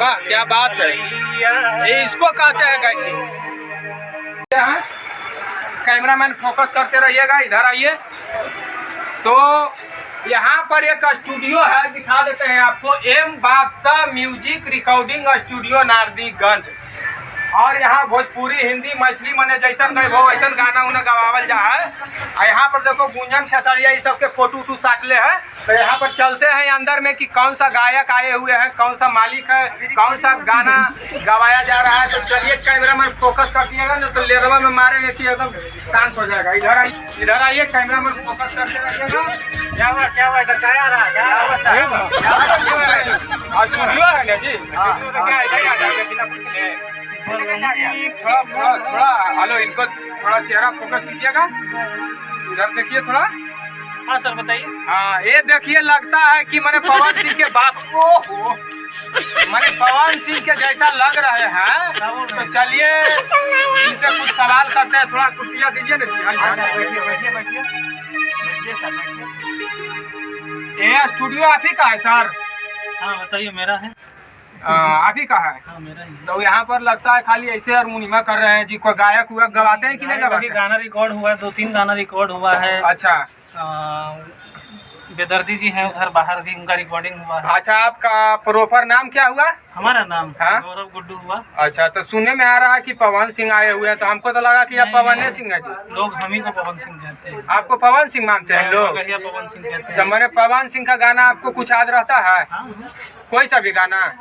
वाह क्या बात है, ये इसको कहाँ चाहेगा कि कैमरामैन फोकस करते रहिएगा, इधर आइए। तो यहाँ पर एक स्टूडियो है, दिखा देते हैं आपको, एम बादशाह म्यूजिक रिकॉर्डिंग स्टूडियो नारदीगंज। और यहाँ भोजपुरी हिंदी मैथिली मने जैसन गए वो वैसन गाना उन्हें गवावल जा है। और यहाँ पर देखो गुंजन खेसरिया ये सब के फोटो उटू साटले है। तो यहाँ पर चलते हैं अंदर में कि कौन सा गायक आए हुए हैं, कौन सा मालिक है, कौन सा गाना गवाया जा रहा है। तो चलिए कैमरामैन फोकस कर दिएगा ना, तो लेरवा में मारेंगे कि एकदम शांत हो जाएगा। इधर आइए कैमरामैन फोकस करते रहिएगा। क्या हुआ इधर क्या आ रहा है, और स्टूडियो है ना जी, थोड़ा हेलो, इनको थोड़ा चेहरा फोकस कीजिएगा, इधर देखिए थोड़ा। हाँ सर बताइए। हाँ ये देखिए, लगता है कि मैंने पवन सिंह के बाप को, मैंने पवन सिंह के जैसा लग रहे हैं। तो चलिए इनसे कुछ सवाल करते हैं, थोड़ा कुर्सियाँ दीजिए ना। बैठिए ये स्टूडियो आप ही का है सर? हाँ बताइए, मेरा है। आप ही का है? हाँ मेरा ही। तो यहाँ पर लगता है खाली ऐसे हारमोनियम कर रहे हैं जी, कोई गायक हुआ गवाते हैं कि नहीं गवाते? गाना रिकॉर्ड हुआ है, 2-3 गाना रिकॉर्ड हुआ है। अच्छा, बेदर्दी जी हैं उधर बाहर भी, उनका रिकॉर्डिंग हुआ है। अच्छा, आपका प्रॉपर नाम क्या हुआ? हमारा नाम हाँ? गौरव गुड्डू हुआ। अच्छा, तो सुनने में आ रहा है कि पवन सिंह आए हुए हैं, तो हमको तो लगा कि आप पवन सिंह है जी। लोग हम ही को पवन सिंह कहते हैं। आपको पवन सिंह मानते हैं लोग? पवन सिंह कहते तो हैं। मैंने पवन सिंह का गाना आपको कुछ याद रहता है? हाँ, कोई सा भी गाना,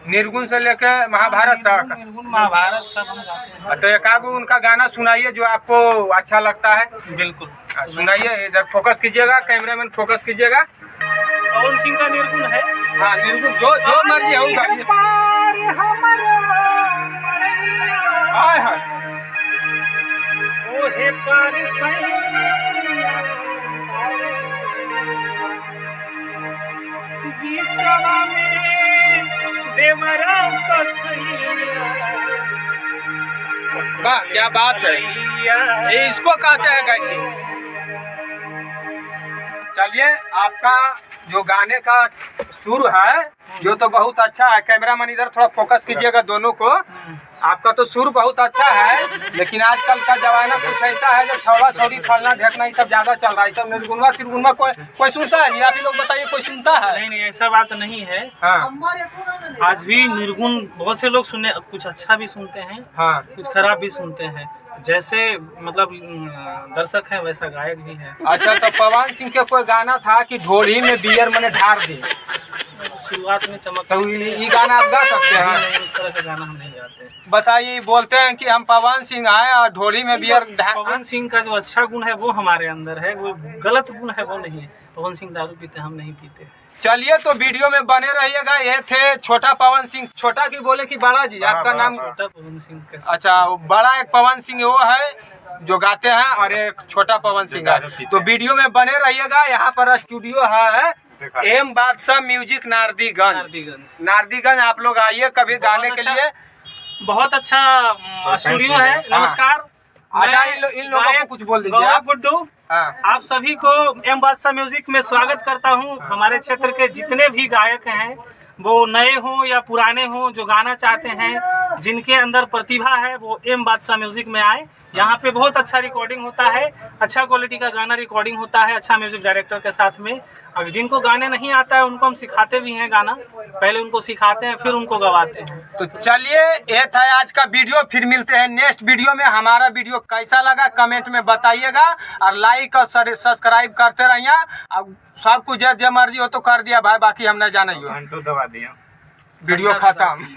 निर्गुण से लेके महाभारत तक? महाभारत सब हम गाते हैं। तो एकागो उनका गाना सुनाइए जो आपको अच्छा लगता है। बिल्कुल सुनाइए, इधर फोकस कीजिएगा, कैमरामैन फोकस कीजिएगा। पवन सिंह का निर्गुण है। हाँ निर्गुण, जो मर्जी होगा। हाय हाय, ओहे पार बीचवा में देवरा कसैया। वाह क्या बात है, ये इसको कहाँ चाहेगा कि चलिए आपका जो गाने का सुर है जो तो बहुत अच्छा है। कैमरामैन इधर थोड़ा फोकस कीजिएगा दोनों को। आपका तो सुर बहुत अच्छा है, लेकिन आजकल का जमाना कुछ ऐसा है जो छौड़ा छौड़ी फलना ढेकना ये सब ज्यादा चल रहा है। सब निर्गुणवा तिरगुणवा कोई सुनता है? आप ही लोग बताइए, कोई सुनता है? नहीं, ऐसा बात नहीं है। हाँ, आज भी निर्गुण बहुत से लोग सुनने, कुछ अच्छा भी सुनते हैं, हाँ, कुछ खराब भी सुनते हैं। जैसे मतलब दर्शक है वैसा गायक भी है। अच्छा, तो पवन सिंह के कोई गाना था कि ढोली में बियर मैंने ढार दी, शुरुआत में चमक, तो ये गाना आप गा सकते हैं? नहीं, इस तरह का गाना हम नहीं गाते। बताइए, बोलते हैं कि हम पवन सिंह आए और ढोली में बियर पवन सिंह का जो अच्छा गुण है वो हमारे अंदर है, वो गलत गुण है वो नहीं है। पवन सिंह दारू पीते, हम नहीं पीते। चलिए तो वीडियो में बने रहिएगा। ये थे छोटा पवन सिंह। छोटा की बोले कि बड़ा जी? आपका नाम? छोटा पवन सिंह का। अच्छा, बड़ा एक पवन सिंह वो है जो गाते हैं और एक छोटा पवन सिंह है। तो वीडियो में बने रहिएगा। यहाँ पर स्टूडियो है एम बादशाह म्यूजिक नारदीगंज। आप लोग आइए कभी गाने के लिए। बहुत अच्छा स्टूडियो है। नमस्कार। अच्छा, इन लोगों को कुछ बोल दीजिए। गौरव गुड्डू, हाँ। आप सभी को एम बादशाह म्यूजिक में स्वागत करता हूं। हमारे क्षेत्र के जितने भी गायक हैं, वो नए हों या पुराने हों, जो गाना चाहते हैं, जिनके अंदर प्रतिभा है, वो एम बादशाह म्यूजिक में आए। यहाँ पे बहुत अच्छा रिकॉर्डिंग होता है, अच्छा क्वालिटी का गाना रिकॉर्डिंग होता है, अच्छा म्यूजिक डायरेक्टर के साथ में। अगर जिनको गाने नहीं आता है उनको हम सिखाते भी हैं गाना, पहले उनको सिखाते हैं फिर उनको गवाते हैं। तो चलिए, ये था आज का वीडियो। फिर मिलते हैं नेक्स्ट वीडियो में। हमारा वीडियो कैसा लगा कमेंट में बताइएगा, और लाइक और सब्सक्राइब करते रहिए। अब सब कुछ जो मर्जी हो तो कर दिया भाई, बाकी हम नहीं जाने। दबा दिया, वीडियो खत्म।